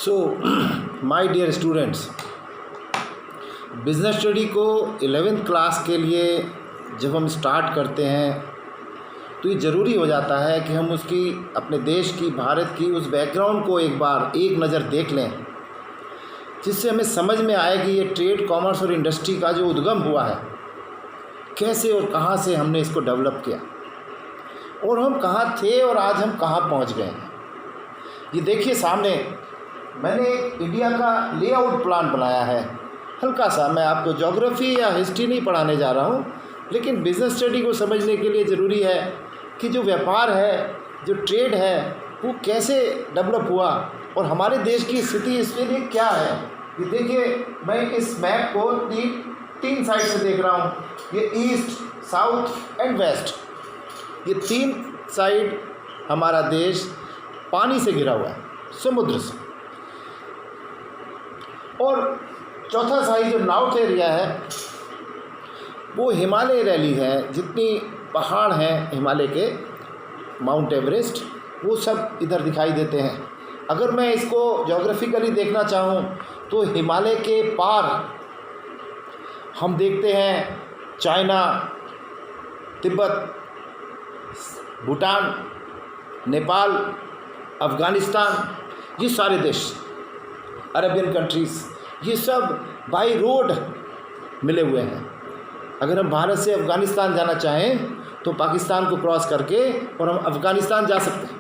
So my dear students, business study को 11th class के लिए जब हम स्टार्ट करते हैं तो ये ज़रूरी हो जाता है कि हम उसकी अपने देश की, भारत की उस बैकग्राउंड को एक बार एक नज़र देख लें, जिससे हमें समझ में आए कि ये ट्रेड, कॉमर्स और इंडस्ट्री का जो उद्गम हुआ है, कैसे और कहाँ से हमने इसको डेवलप किया और हम कहाँ थे और आज हम कहाँ पहुँच गए हैं। ये देखिए सामने मैंने एक इंडिया का लेआउट प्लान बनाया है, हल्का सा। मैं आपको ज्योग्राफी या हिस्ट्री नहीं पढ़ाने जा रहा हूँ, लेकिन बिज़नेस स्टडी को समझने के लिए ज़रूरी है कि जो व्यापार है, जो ट्रेड है, वो कैसे डेवलप हुआ और हमारे देश की स्थिति इसके लिए क्या है। ये देखिए, मैं इस मैप को तीन साइड से देख रहा हूँ। ये ईस्ट, साउथ एंड वेस्ट, ये तीन साइड हमारा देश पानी से घिरा हुआ है, समुद्र से। और चौथा साइड जो नॉर्थ एरिया है वो हिमालय रैली है। जितनी पहाड़ हैं हिमालय के, माउंट एवरेस्ट, वो सब इधर दिखाई देते हैं। अगर मैं इसको ज्योग्राफिकली देखना चाहूँ तो हिमालय के पार हम देखते हैं चाइना, तिब्बत, भूटान, नेपाल, अफ़गानिस्तान, ये सारे देश, अरबियन कंट्रीज़, ये सब बाई रोड मिले हुए हैं। अगर हम भारत से अफ़गानिस्तान जाना चाहें तो पाकिस्तान को क्रॉस करके और हम अफ़गानिस्तान जा सकते हैं।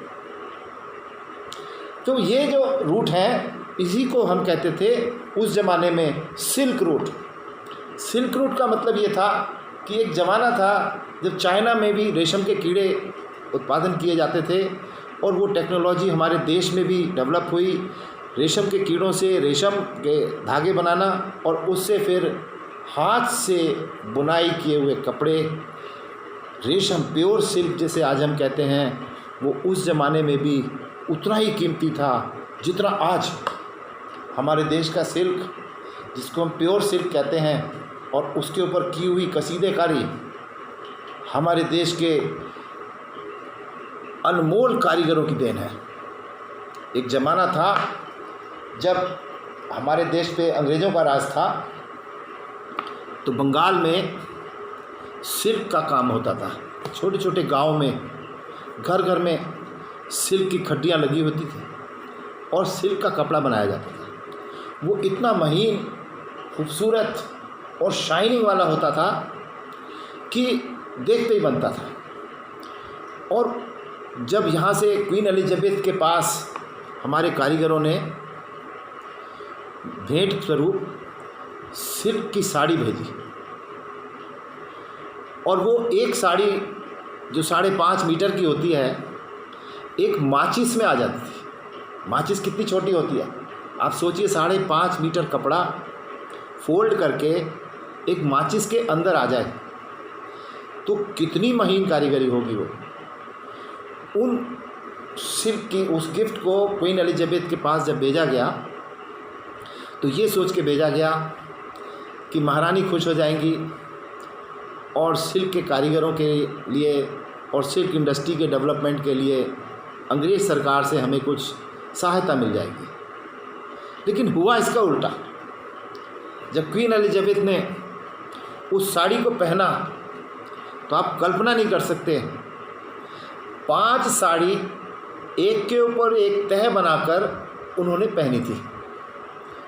तो ये जो रूट है, इसी को हम कहते थे उस ज़माने में सिल्क रूट। सिल्क रूट का मतलब ये था कि एक ज़माना था जब चाइना में भी रेशम के कीड़े उत्पादन किए जाते थे और वो टेक्नोलॉजी हमारे देश में भी डेवलप हुई। रेशम के कीड़ों से रेशम के धागे बनाना और उससे फिर हाथ से बुनाई किए हुए कपड़े, रेशम, प्योर सिल्क जिसे आज हम कहते हैं, वो उस ज़माने में भी उतना ही कीमती था जितना आज हमारे देश का सिल्क, जिसको हम प्योर सिल्क कहते हैं, और उसके ऊपर की हुई कसीदेकारी हमारे देश के अनमोल कारीगरों की देन है। एक ज़माना था जब हमारे देश पे अंग्रेज़ों का राज था, तो बंगाल में सिल्क का काम होता था। छोटे छोटे गांव में, घर घर में सिल्क की खड्डियाँ लगी होती थी और सिल्क का कपड़ा बनाया जाता था। वो इतना महीन, खूबसूरत और शाइनिंग वाला होता था कि देखते ही बनता था। और जब यहाँ से क्वीन एलिजाबेथ के पास हमारे कारीगरों ने भेंट स्वरूप सिल्क की साड़ी भेजी, और वो एक साड़ी जो 5.5 मीटर की होती है, एक माचिस में आ जाती थी। माचिस कितनी छोटी होती है, आप सोचिए, 5.5 मीटर कपड़ा फोल्ड करके एक माचिस के अंदर आ जाए तो कितनी महीन कारीगरी होगी वो। उन सिल्क की उस गिफ्ट को क्वीन एलिजाबेथ के पास जब भेजा गया तो ये सोच के भेजा गया कि महारानी खुश हो जाएंगी और सिल्क के कारीगरों के लिए और सिल्क इंडस्ट्री के डेवलपमेंट के लिए अंग्रेज़ सरकार से हमें कुछ सहायता मिल जाएगी। लेकिन हुआ इसका उल्टा। जब क्वीन एलिजाबेथ ने उस साड़ी को पहना तो आप कल्पना नहीं कर सकते, 5 साड़ी एक के ऊपर एक तह बनाकर उन्होंने पहनी थी,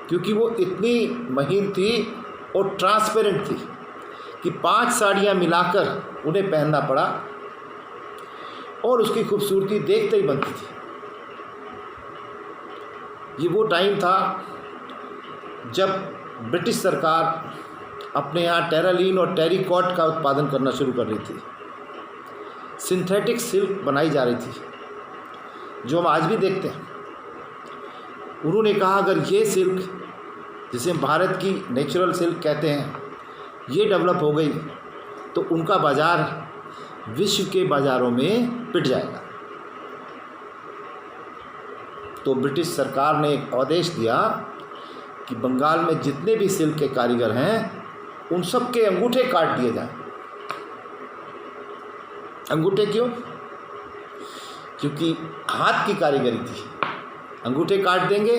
क्योंकि वो इतनी महीन थी और ट्रांसपेरेंट थी कि 5 साड़ियाँ मिलाकर उन्हें पहनना पड़ा और उसकी खूबसूरती देखते ही बनती थी। ये वो टाइम था जब ब्रिटिश सरकार अपने यहाँ टेरालीन और टेरिकॉट का उत्पादन करना शुरू कर रही थी। सिंथेटिक सिल्क बनाई जा रही थी, जो हम आज भी देखते हैं। उन्होंने कहा अगर ये सिल्क, जिसे हम भारत की नेचुरल सिल्क कहते हैं, ये डेवलप हो गई तो उनका बाज़ार विश्व के बाज़ारों में पिट जाएगा। तो ब्रिटिश सरकार ने एक आदेश दिया कि बंगाल में जितने भी सिल्क के कारीगर हैं उन सब के अंगूठे काट दिए जाएं। अंगूठे क्यों? क्योंकि हाथ की कारीगरी थी। अंगूठे काट देंगे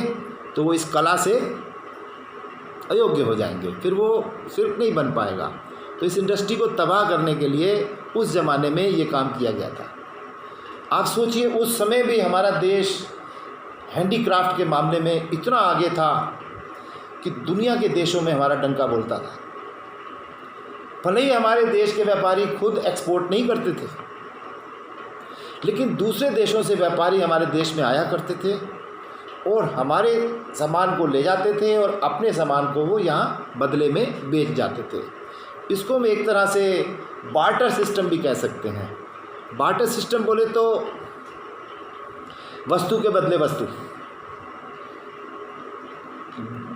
तो वो इस कला से अयोग्य हो जाएंगे, फिर वो सिर्फ नहीं बन पाएगा। तो इस इंडस्ट्री को तबाह करने के लिए उस ज़माने में ये काम किया गया था। आप सोचिए उस समय भी हमारा देश हैंडीक्राफ्ट के मामले में इतना आगे था कि दुनिया के देशों में हमारा डंका बोलता था। भले ही हमारे देश के व्यापारी खुद एक्सपोर्ट नहीं करते थे, लेकिन दूसरे देशों से व्यापारी हमारे देश में आया करते थे और हमारे सामान को ले जाते थे और अपने सामान को वो यहाँ बदले में बेच जाते थे। इसको हम एक तरह से बार्टर सिस्टम भी कह सकते हैं। बार्टर सिस्टम बोले तो वस्तु के बदले वस्तु,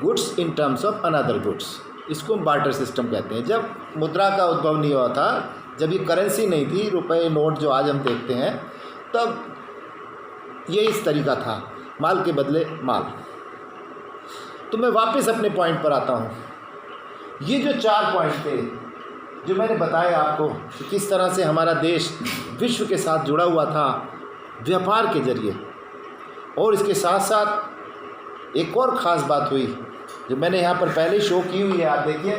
goods in terms of another goods, इसको हम बार्टर सिस्टम कहते हैं। जब मुद्रा का उद्भव नहीं हुआ था, जब ये करेंसी नहीं थी, रुपए नोट जो आज हम देखते हैं, तब ये इस तरीका था, माल के बदले माल। तो मैं वापस अपने पॉइंट पर आता हूँ। ये जो 4 पॉइंट थे जो मैंने बताया आपको कि किस तरह से हमारा देश विश्व के साथ जुड़ा हुआ था व्यापार के जरिए, और इसके साथ साथ एक और ख़ास बात हुई जो मैंने यहाँ पर पहले शो की हुई है, आप देखिए,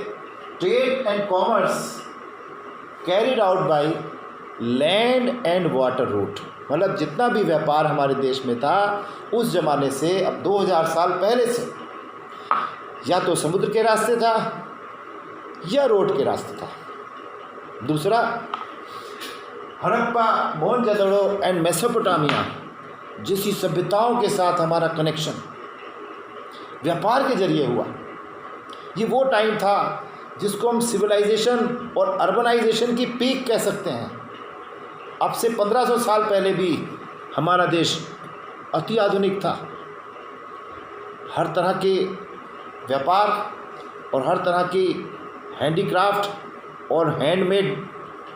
trade and commerce carried out by land and water route. मतलब जितना भी व्यापार हमारे देश में था उस ज़माने से, अब 2000 साल पहले से, या तो समुद्र के रास्ते था या रोड के रास्ते था। दूसरा, हड़प्पा, मोहनजोदड़ो एंड मेसोपोटामिया जैसी सभ्यताओं के साथ हमारा कनेक्शन व्यापार के जरिए हुआ। ये वो टाइम था जिसको हम सिविलाइजेशन और अर्बनाइजेशन की पीक कह सकते हैं। अब से 1500 साल पहले भी हमारा देश अति आधुनिक था। हर तरह के व्यापार और हर तरह की हैंडीक्राफ्ट और हैंडमेड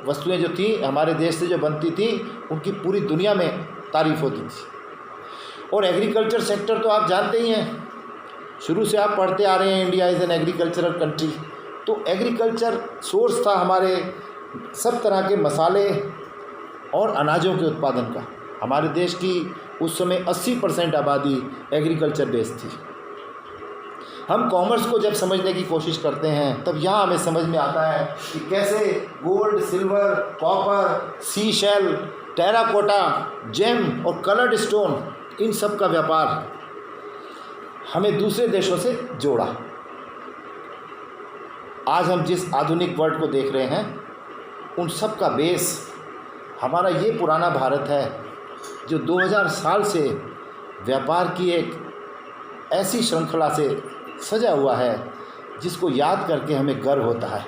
वस्तुएं जो थी हमारे देश से जो बनती थी, उनकी पूरी दुनिया में तारीफ होती थी। और एग्रीकल्चर सेक्टर तो आप जानते ही हैं, शुरू से आप पढ़ते आ रहे हैं, India is an agricultural country. तो एग्रीकल्चर सोर्स था हमारे सब तरह के मसाले और अनाजों के उत्पादन का। हमारे देश की उस समय 80% आबादी एग्रीकल्चर बेस्ड थी। हम कॉमर्स को जब समझने की कोशिश करते हैं तब यहाँ हमें समझ में आता है कि कैसे गोल्ड, सिल्वर, कॉपर, सी शेल, टेराकोटा, जेम और कलर्ड स्टोन, इन सब का व्यापार हमें दूसरे देशों से जोड़ा। आज हम जिस आधुनिक वर्ल्ड को देख रहे हैं उन सब का बेस हमारा ये पुराना भारत है जो 2000 साल से व्यापार की एक ऐसी श्रृंखला से सजा हुआ है जिसको याद करके हमें गर्व होता है।